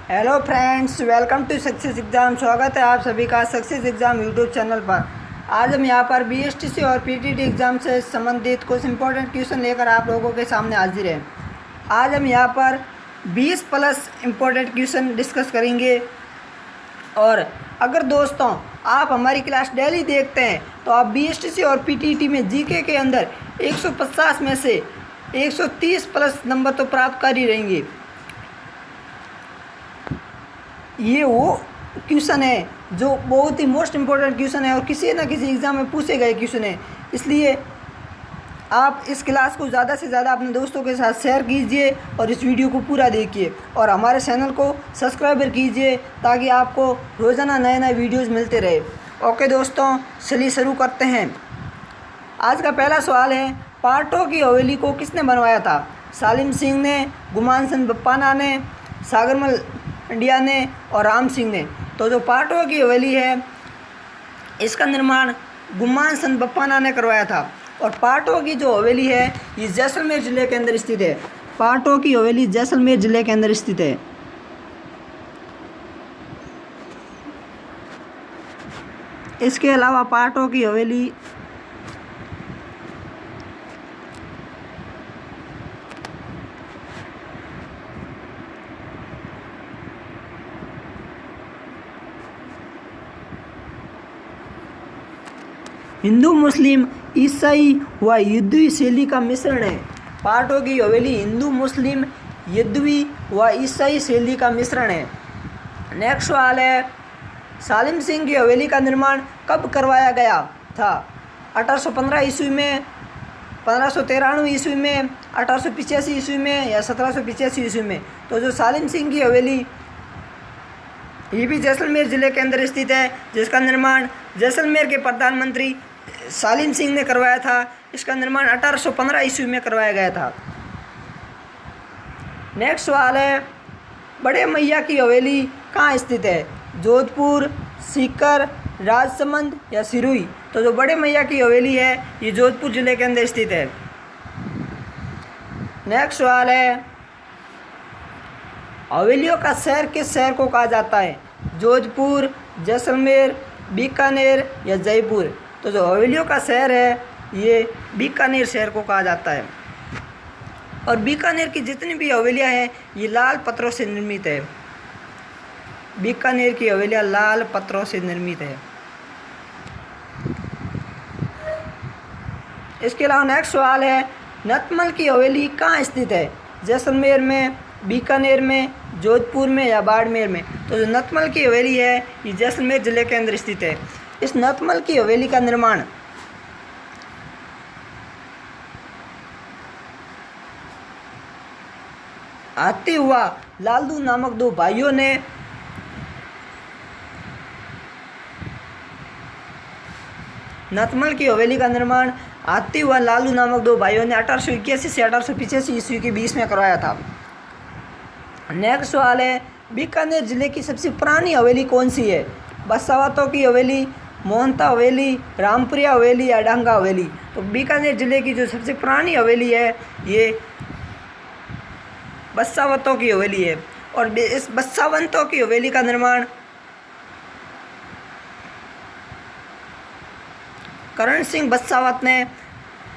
Hello friends, welcome to success exam. स्वागत है आप सभी का सक्सेस एग्ज़ाम यूट्यूब चैनल पर। आज हम यहाँ पर बीएसटीसी और पीटीटी एग्ज़ाम से संबंधित कुछ इंपॉर्टेंट क्वेश्चन लेकर आप लोगों के सामने हाजिर हैं। आज हम यहाँ पर 20 प्लस इम्पोर्टेंट क्वेश्चन डिस्कस करेंगे। और अगर दोस्तों आप हमारी क्लास डेली देखते हैं तो आप बीएसटीसी और पीटीटी में जीके के अंदर 150 में से 130 प्लस नंबर तो प्राप्त कर ही रहेंगे। ये वो क्वेश्चन है जो बहुत ही मोस्ट इम्पोर्टेंट क्वेश्चन है और किसी न किसी एग्ज़ाम में पूछे गए क्वेश्चन है। इसलिए आप इस क्लास को ज़्यादा से ज़्यादा अपने दोस्तों के साथ शेयर कीजिए और इस वीडियो को पूरा देखिए और हमारे चैनल को सब्सक्राइब कीजिए ताकि आपको रोज़ाना नए नए वीडियोज़ मिलते रहे। ओके दोस्तों, चलिए शुरू करते हैं। आज का पहला सवाल है, पाटो की हवेली को किसने बनवाया था? सालिम सिंह ने, गुमान चंद बप्पाना ने, सागरमल इंडिया ने और राम सिंह ने। तो जो पाटो की हवेली है इसका निर्माण गुमान चंद बप्पाना ने करवाया था। और पाटो की जो हवेली है ये जैसलमेर ज़िले के अंदर स्थित है। पाटो की हवेली जैसलमेर ज़िले के अंदर स्थित है। इसके अलावा पाटो की हवेली हिंदू मुस्लिम ईसाई व यद्दवी शैली का मिश्रण है। पाटो की हवेली हिंदू मुस्लिम यद्दवी व ईसाई शैली का मिश्रण है। नेक्स्ट सवाल है, सालिम सिंह की हवेली का निर्माण कब करवाया गया था? 1815 ईस्वी में, 1593 ईस्वी में, 1885 ईस्वी में या 1785 ईस्वी में। तो जो सालिम सिंह की हवेली ये भी जैसलमेर ज़िले के अंदर स्थित है, जिसका निर्माण जैसलमेर के प्रधानमंत्री सालिम सिंह ने करवाया था। इसका निर्माण 1815 ईस्वी में करवाया गया था। नेक्स्ट सवाल है, बड़े मैया की हवेली कहाँ स्थित है? जोधपुर, सीकर, राजसमंद या सिरोही। तो जो बड़े मैया की हवेली है ये जोधपुर ज़िले के अंदर स्थित है। नेक्स्ट सवाल है, हवेलियों का शहर किस शहर को कहा जाता है? जोधपुर, जैसलमेर, बीकानेर या जयपुर। तो जो हवेलियों का शहर है ये बीकानेर शहर को कहा जाता है। और बीकानेर की जितनी भी हवेलियां हैं ये लाल पत्थरों से निर्मित है। बीकानेर की हवेलियां लाल पत्थरों से निर्मित है। इसके अलावा नेक्स्ट सवाल है, नतमल की हवेली कहाँ स्थित है? जैसलमेर में, बीकानेर में, जोधपुर में या बाड़मेर में। तो जो नतमल की हवेली है ये जैसलमेर ज़िले के अंदर स्थित है। इस नतमल की हवेली का निर्माण आते हुआ लालू नामक दो भाइयों ने नतमल की हवेली का निर्माण आते हुआ लालू नामक दो भाइयों ने 1881 से 1885 ईस्वी के बीच में करवाया था। नेक्स्ट सवाल है, बीकानेर ज़िले की सबसे पुरानी हवेली कौन सी है? बसावतों की हवेली, मोहंता हवेली, रामपुरिया हवेली या डांगा हवेली। तो बीकानेर ज़िले की जो सबसे पुरानी हवेली है ये बसावतों की हवेली है। और इस बसावंतों की हवेली का निर्माण करण सिंह बसावत ने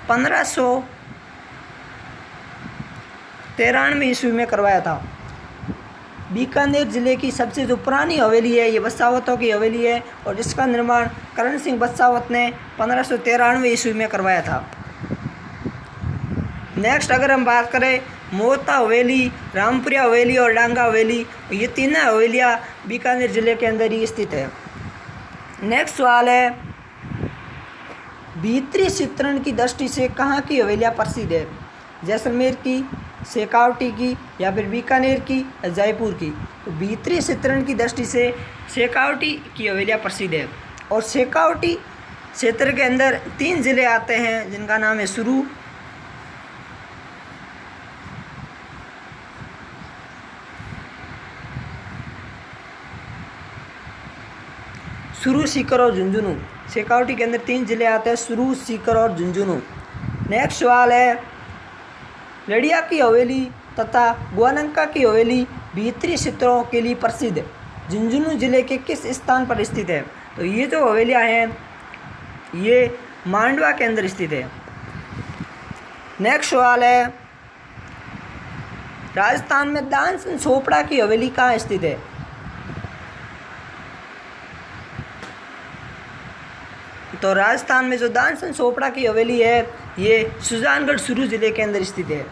1593 ईस्वी में करवाया था। बीकानेर ज़िले की सबसे जो पुरानी हवेली है ये बसावतों की हवेली है और इसका निर्माण करण सिंह बसावत ने 1593 ईस्वी में करवाया था। नेक्स्ट अगर हम बात करें मोहता हवेली, रामपुरिया हवेली और डांगा हवेली, ये तीनों हवेलियाँ बीकानेर ज़िले के अंदर ही स्थित है। नेक्स्ट सवाल है, भीतरी चित्रण की दृष्टि से कहाँ की हवेलियाँ प्रसिद्ध है? जैसलमेर की, शेखावटी की या फिर बीकानेर की या जयपुर की। तो भीतरी चित्रण की दृष्टि से शेखावटी की हवेलियाँ प्रसिद्ध है। और शेखावटी क्षेत्र के अंदर 3 ज़िले आते हैं जिनका नाम है सुरू, सीकर और झुंझुनू। शेखावटी के अंदर 3 ज़िले आते हैं, सुरू, सीकर और झुंझुनू। नेक्स्ट सवाल है, लड़िया की हवेली तथा ग्वानंका की हवेली भीतरी क्षेत्रों के लिए प्रसिद्ध झुंझुनू जिले के किस स्थान पर स्थित है? तो ये जो हवेलियाँ हैं ये मांडवा के अंदर स्थित है। नेक्स्ट सवाल है, राजस्थान में दानसन चोपड़ा की हवेली कहाँ स्थित है? तो राजस्थान में जो दानसन चोपड़ा की हवेली है ये सुजानगढ़ चूरू जिले के अंदर स्थित है।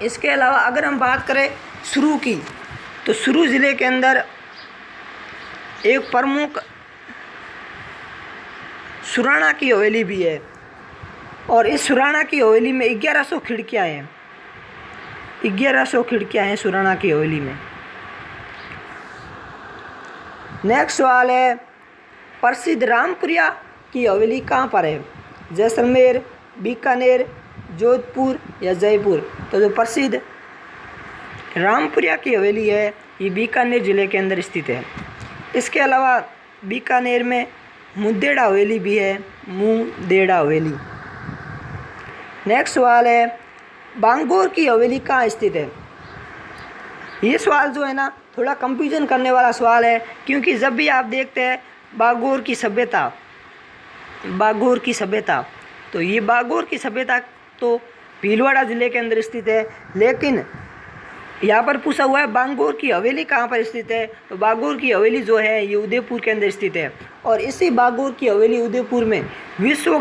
इसके अलावा अगर हम बात करें चूरू की, तो चूरू जिले के अंदर एक प्रमुख सुराणा की हवेली भी है और इस सुराणा की हवेली में 1100 खिड़कियाँ हैं। 1100 खिड़कियाँ हैं सुराणा की हवेली में। नेक्स्ट सवाल है, प्रसिद्ध रामपुरिया की हवेली कहाँ पर है? जैसलमेर, बीकानेर, जोधपुर या जयपुर? तो जो प्रसिद्ध रामपुरिया की हवेली है ये बीकानेर जिले के अंदर स्थित है। इसके अलावा बीकानेर में मुदेड़ा हवेली भी है, मुदेड़ा हवेली। नेक्स्ट सवाल है, बांगोर की हवेली कहाँ स्थित है? ये सवाल जो है ना थोड़ा कंफ्यूजन करने वाला सवाल है, क्योंकि जब भी आप देखते हैं बागोर की सभ्यता, तो ये बागोर की सभ्यता तो भीलवाड़ा ज़िले के अंदर स्थित है, लेकिन यहाँ पर पूछा हुआ है बागोर की हवेली कहाँ पर स्थित है? तो बागोर की हवेली जो है ये उदयपुर के अंदर स्थित है और इसी बागोर की हवेली उदयपुर में विश्व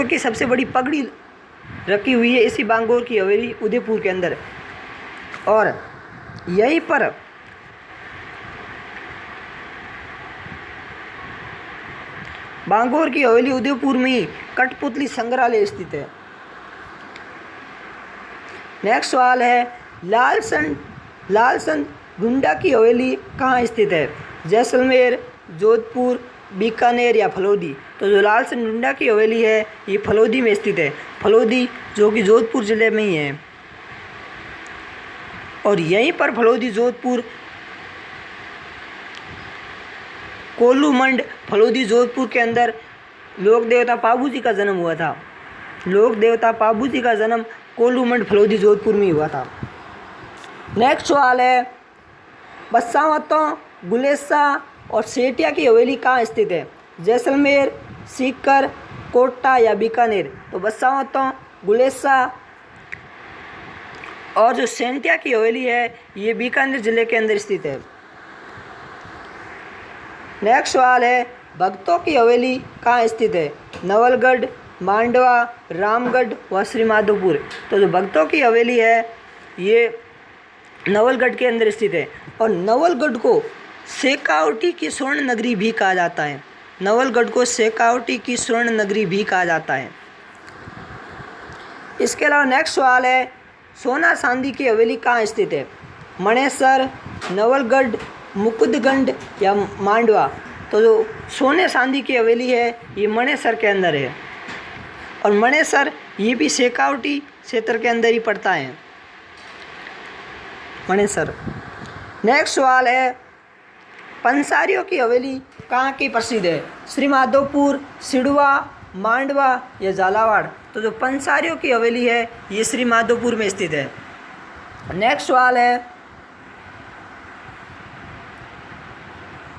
की सबसे बड़ी पगड़ी रखी हुई है इसी बांगोर की हवेली उदयपुर के अंदर। और यहीं पर बांगोर की हवेली उदयपुर में ही कठपुतली संग्रहालय स्थित है। नेक्स्ट सवाल है, लालसन डुंडा की हवेली कहाँ स्थित है? जैसलमेर, जोधपुर, बीकानेर या फलोदी? तो जो लालसन डुंडा की हवेली है ये फलोदी में स्थित है। फलोदी जो कि जोधपुर ज़िले में ही है और यहीं पर फलोदी, जोधपुर, कोलूमंड, फलोदी, जोधपुर के अंदर लोक देवता पाबू जी का जन्म हुआ था। लोक देवता पाबू जी का जन्म कोलूमंड, फलोदी, जोधपुर में हुआ था। नेक्स्ट सवाल है, बसावतों, गुलेसा और सेठिया की हवेली कहाँ स्थित है? जैसलमेर, सीकर, कोटा या बीकानेर? तो बसावतों, गुलेसा और जो सेठिया की हवेली है ये बीकानेर जिले के अंदर स्थित है। नेक्स्ट सवाल है, भक्तों की हवेली कहाँ स्थित है? नवलगढ़, मांडवा, रामगढ़ व श्रीमाधोपुर? तो जो भक्तों की हवेली है ये नवलगढ़ के अंदर स्थित है और नवलगढ़ को शेखावटी की स्वर्ण नगरी भी कहा जाता है। नवलगढ़ को शेखावटी की स्वर्ण नगरी भी कहा जाता है। इसके अलावा नेक्स्ट सवाल है, सोना सांदी की हवेली कहाँ स्थित है? मणेसर, नवलगढ़, मुकुंदगढ़ या मांडवा? तो जो सोने सांदी की हवेली है ये मणेसर के अंदर है और मणेसर ये भी शेखावटी क्षेत्र के अंदर ही पड़ता है, मणेसर। नेक्स्ट सवाल है, पंसारियों की हवेली कहाँ की प्रसिद्ध है? श्रीमाधोपुर, सिड़वा, मांडवा या झालावाड़? तो जो पंसारियों की हवेली है ये श्रीमाधोपुर में स्थित है। नेक्स्ट सवाल है,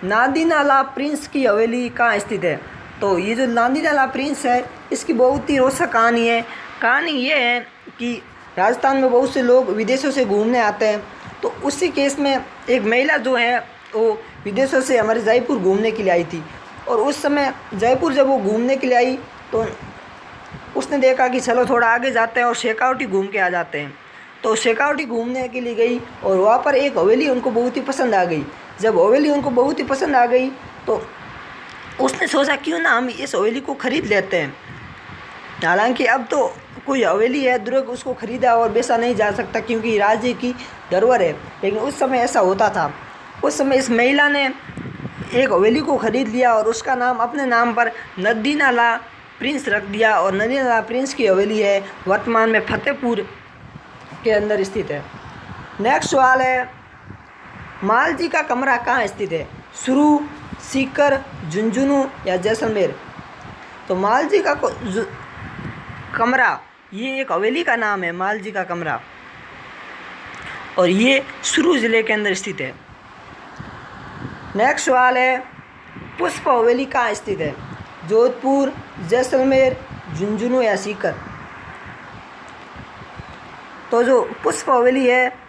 नादीनाला प्रिंस की हवेली कहाँ स्थित है? तो ये जो नादीनाला प्रिंस है इसकी बहुत ही रोचक कहानी है। कहानी ये है कि राजस्थान में बहुत से लोग विदेशों से घूमने आते हैं, तो उसी केस में एक महिला जो है वो विदेशों से हमारे जयपुर घूमने के लिए आई थी और उस समय जयपुर जब वो घूमने के लिए आई तो उसने देखा कि चलो थोड़ा आगे जाते हैं और शेखावटी घूम के आ जाते हैं। तो शेखावटी घूमने के लिए गई और वहाँ पर एक हवेली उनको बहुत ही पसंद आ गई। जब हवेली उनको बहुत ही पसंद आ गई तो उसने सोचा क्यों ना हम इस हवेली को ख़रीद लेते हैं। हालांकि अब तो कोई हवेली है दुर्ग उसको ख़रीदा और बेचा नहीं जा सकता क्योंकि राज्य की धरोहर है, लेकिन उस समय ऐसा होता था। उस समय इस महिला ने एक हवेली को ख़रीद लिया और उसका नाम अपने नाम पर नदीनाला प्रिंस रख दिया और नदीनाला प्रिंस की हवेली है वर्तमान में फतेहपुर के अंदर स्थित है। नेक्स्ट सवाल है, मालजी का कमरा कहाँ स्थित है? सुरू, सीकर, झुंझुनू या जैसलमेर? तो मालजी का कमरा ये एक हवेली का नाम है, मालजी का कमरा, और ये सुरू जिले के अंदर स्थित है। नेक्स्ट सवाल है, पुष्प हवेली कहाँ स्थित है? जोधपुर, जैसलमेर, झुंझुनू या सीकर? तो जो पुष्प हवेली है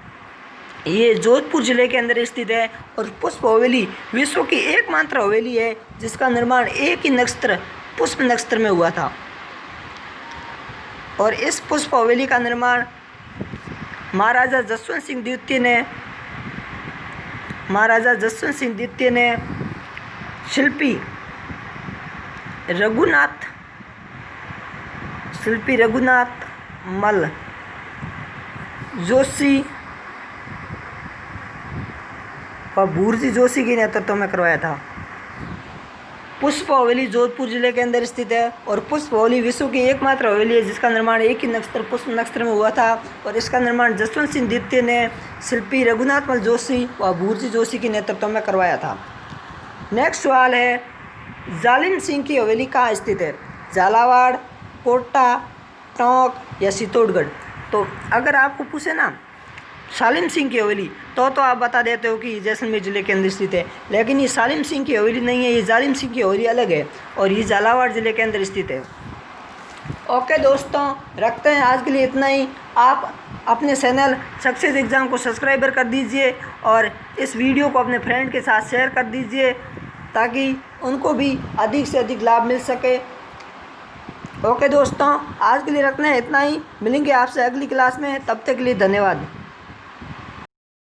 ये जोधपुर जिले के अंदर स्थित है, और पुष्प हवेली विश्व की एकमात्र हवेली है जिसका निर्माण एक ही नक्षत्र पुष्प नक्षत्र में हुआ था। और इस पुष्प हवेली का निर्माण महाराजा जसवंत सिंह द्वितीय ने शिल्पी रघुनाथ मल जोशी और भूरजी जोशी के नेतृत्व में करवाया था। पुष्प हवेली जोधपुर जिले के अंदर स्थित है, और पुष्प हवेली विश्व की एकमात्र हवेली है जिसका निर्माण एक ही नक्षत्र पुष्प नक्षत्र में हुआ था, और इसका निर्माण जसवंत सिंह द्वितीय ने शिल्पी रघुनाथ मल जोशी व भूरजी जोशी के नेतृत्व में करवाया था। नेक्स्ट सवाल है, जालिम सिंह की हवेली कहाँ स्थित है? झालावाड़, कोटा, टोंक या चित्तौड़गढ़? तो अगर आपको पूछे ना सालिम सिंह की हवेली तो आप बता देते हो कि जैसलमेर जिले के अंदर स्थित है, लेकिन ये सालिम सिंह की हवेली नहीं है, ये जालिम सिंह की हवेली अलग है और ये झालावाड़ जिले के अंदर स्थित है। ओके दोस्तों, रखते हैं आज के लिए इतना ही। आप अपने चैनल सक्सेस एग्ज़ाम को सब्सक्राइबर कर दीजिए और इस वीडियो को अपने फ्रेंड के साथ शेयर कर दीजिए ताकि उनको भी अधिक से अधिक लाभ मिल सके। ओके दोस्तों, आज के लिए रखना है इतना ही। मिलेंगे आपसे अगली क्लास में, तब तक के लिए धन्यवाद।